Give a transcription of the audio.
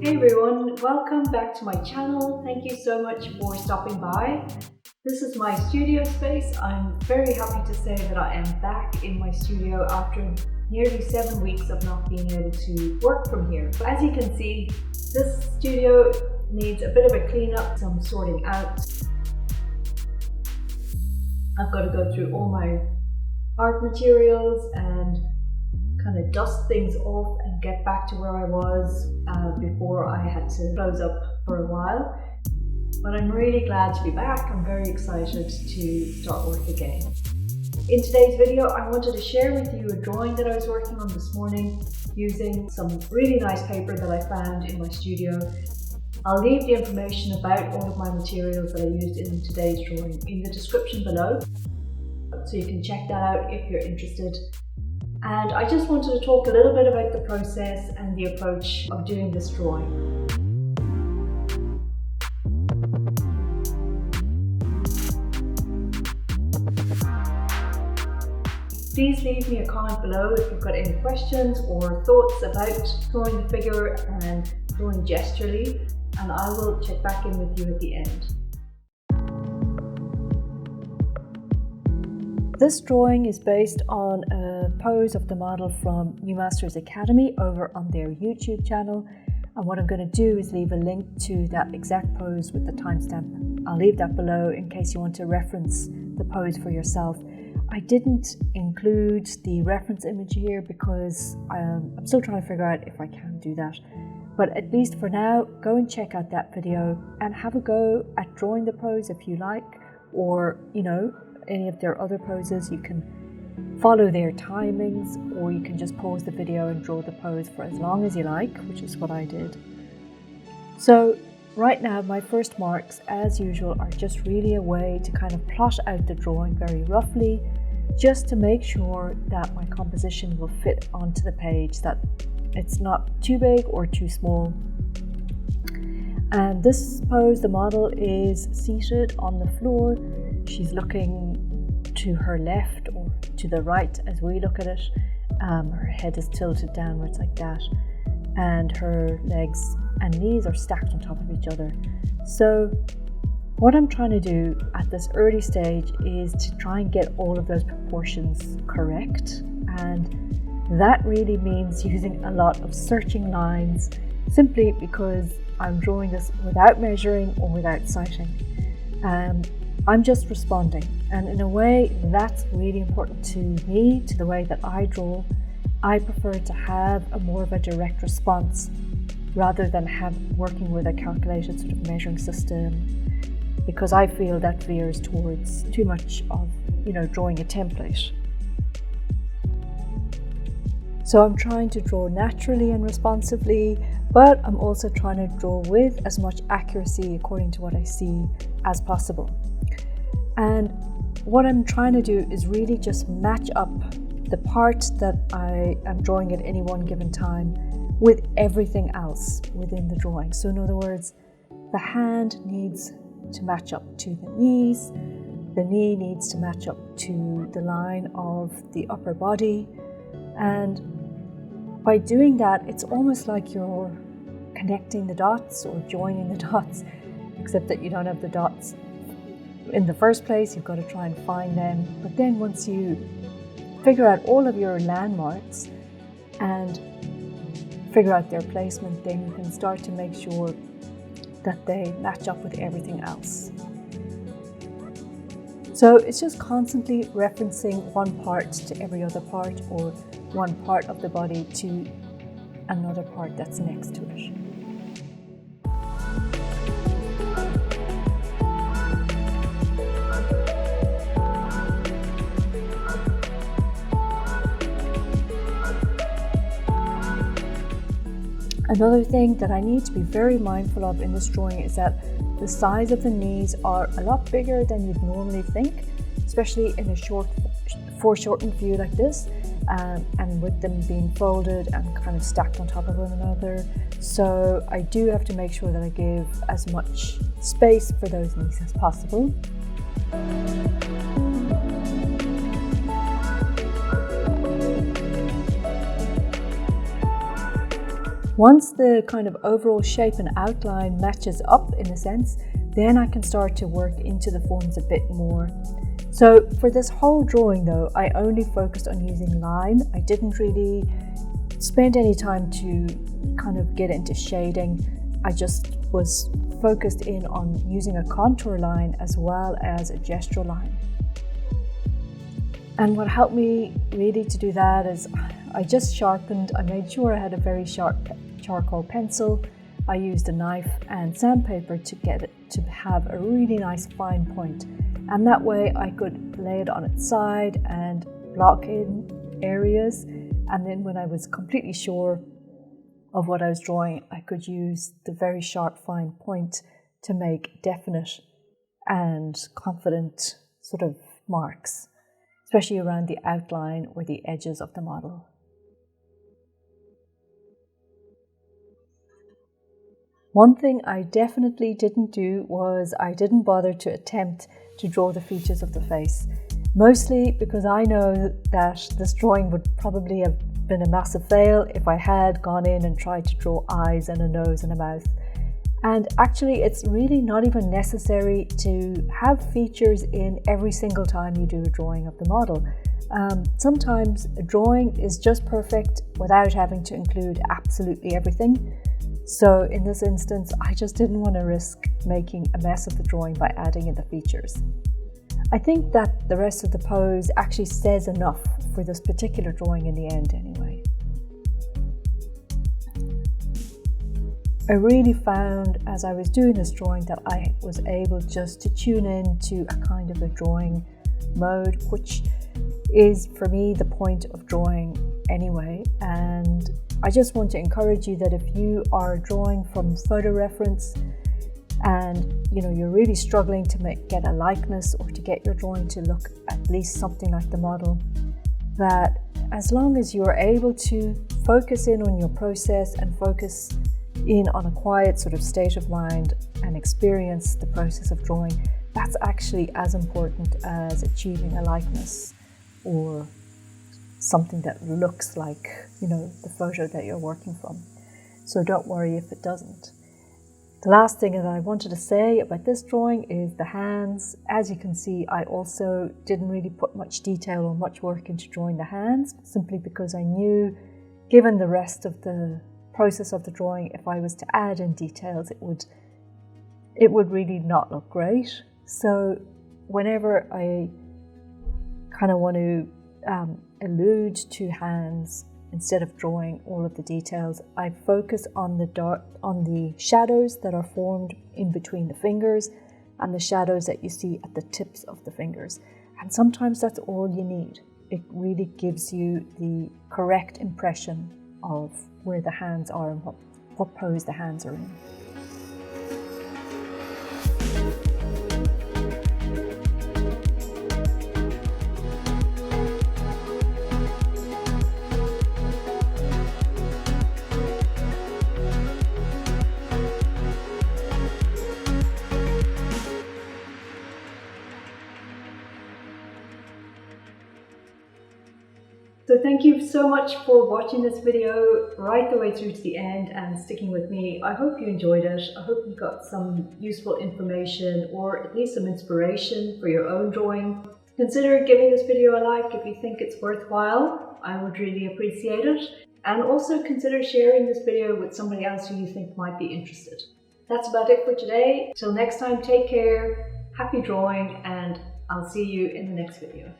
Hey everyone, welcome back to my channel. Thank you so much for stopping by. This is my studio space. I'm very happy to say that I am back in my studio after nearly 7 weeks of not being able to work from here. As you can see, this studio needs a bit of a cleanup, some sorting out. I've got to go through all my art materials and kind of dust things off and get back to where I was before I had to close up for a while. But I'm really glad to be back. I'm very excited to start work again. In today's video, I wanted to share with you a drawing that I was working on this morning using some really nice paper that I found in my studio. I'll leave the information about all of my materials that I used in today's drawing in the description below, so you can check that out if you're interested. And I just wanted to talk a little bit about the process and the approach of doing this drawing. Please leave me a comment below if you've got any questions or thoughts about drawing the figure and drawing gesturally, and I will check back in with you at the end. This drawing is based on a pose of the model from New Masters Academy over on their YouTube channel, and what I'm going to do is leave a link to that exact pose with the timestamp. I'll leave that below in case you want to reference the pose for yourself. I didn't include the reference image here because I'm still trying to figure out if I can do that. But at least for now, go and check out that video and have a go at drawing the pose if you like, or any of their other poses. You can follow their timings, or you can just pause the video and draw the pose for as long as you like, which is what I did. So right now my first marks, as usual, are just really a way to kind of plot out the drawing very roughly, just to make sure that my composition will fit onto the page, that it's not too big or too small. And this pose, the model is seated on the floor. She's looking to her left or to the right as we look at it. Her head is tilted downwards like that, and her legs and knees are stacked on top of each other. So what I'm trying to do at this early stage is to try and get all of those proportions correct, and that really means using a lot of searching lines, simply because I'm drawing this without measuring or without sighting. I'm just responding, and in a way that's really important to me, to the way that I draw. I prefer to have a more of a direct response rather than working with a calculated sort of measuring system, because I feel that veers towards too much of drawing a template. So I'm trying to draw naturally and responsively, but I'm also trying to draw with as much accuracy according to what I see as possible. And what I'm trying to do is really just match up the part that I am drawing at any one given time with everything else within the drawing. So in other words, the hand needs to match up to the knees, the knee needs to match up to the line of the upper body, and by doing that, it's almost like you're connecting the dots or joining the dots, except that you don't have the dots in the first place. You've got to try and find them. But then once you figure out all of your landmarks and figure out their placement, then you can start to make sure that they match up with everything else. So it's just constantly referencing one part to every other part, or one part of the body to another part that's next to it. Another thing that I need to be very mindful of in this drawing is that the size of the knees are a lot bigger than you'd normally think, especially in a foreshortened view like this, and with them being folded and kind of stacked on top of one another. So I do have to make sure that I give as much space for those knees as possible. Once the kind of overall shape and outline matches up in a sense, then I can start to work into the forms a bit more. So for this whole drawing though, I only focused on using line. I didn't really spend any time to kind of get into shading. I just was focused in on using a contour line as well as a gesture line. And what helped me really to do that is I just sharpened. I made sure I had a very sharp charcoal pencil. I used a knife and sandpaper to get it to have a really nice fine point. And that way I could lay it on its side and block in areas. And then when I was completely sure of what I was drawing, I could use the very sharp fine point to make definite and confident sort of marks, especially around the outline or the edges of the model. One thing I definitely didn't do was I didn't bother to attempt to draw the features of the face, mostly because I know that this drawing would probably have been a massive fail if I had gone in and tried to draw eyes and a nose and a mouth. And actually it's really not even necessary to have features in every single time you do a drawing of the model. Sometimes a drawing is just perfect without having to include absolutely everything. So in this instance, I just didn't want to risk making a mess of the drawing by adding in the features. I think that the rest of the pose actually says enough for this particular drawing in the end anyway. I really found as I was doing this drawing that I was able just to tune in to a kind of a drawing mode, which is for me the point of drawing anyway. And I just want to encourage you that if you are drawing from photo reference and you're really struggling to get a likeness or to get your drawing to look at least something like the model, that as long as you're able to focus in on your process and focus in on a quiet sort of state of mind and experience the process of drawing, that's actually as important as achieving a likeness or something that looks like, the photo that you're working from. So don't worry if it doesn't. The last thing that I wanted to say about this drawing is the hands. As you can see, I also didn't really put much detail or much work into drawing the hands, simply because I knew, given the rest of the process of the drawing, if I was to add in details, it would really not look great. So whenever I kind of want to allude to hands, instead of drawing all of the details, I focus on the shadows that are formed in between the fingers and the shadows that you see at the tips of the fingers. And sometimes that's all you need. It really gives you the correct impression of where the hands are and what pose the hands are in. So thank you so much for watching this video right the way through to the end and sticking with me. I hope you enjoyed it. I hope you got some useful information or at least some inspiration for your own drawing. Consider giving this video a like if you think it's worthwhile. I would really appreciate it. And also consider sharing this video with somebody else who you think might be interested. That's about it for today. Till next time, take care, happy drawing, and I'll see you in the next video.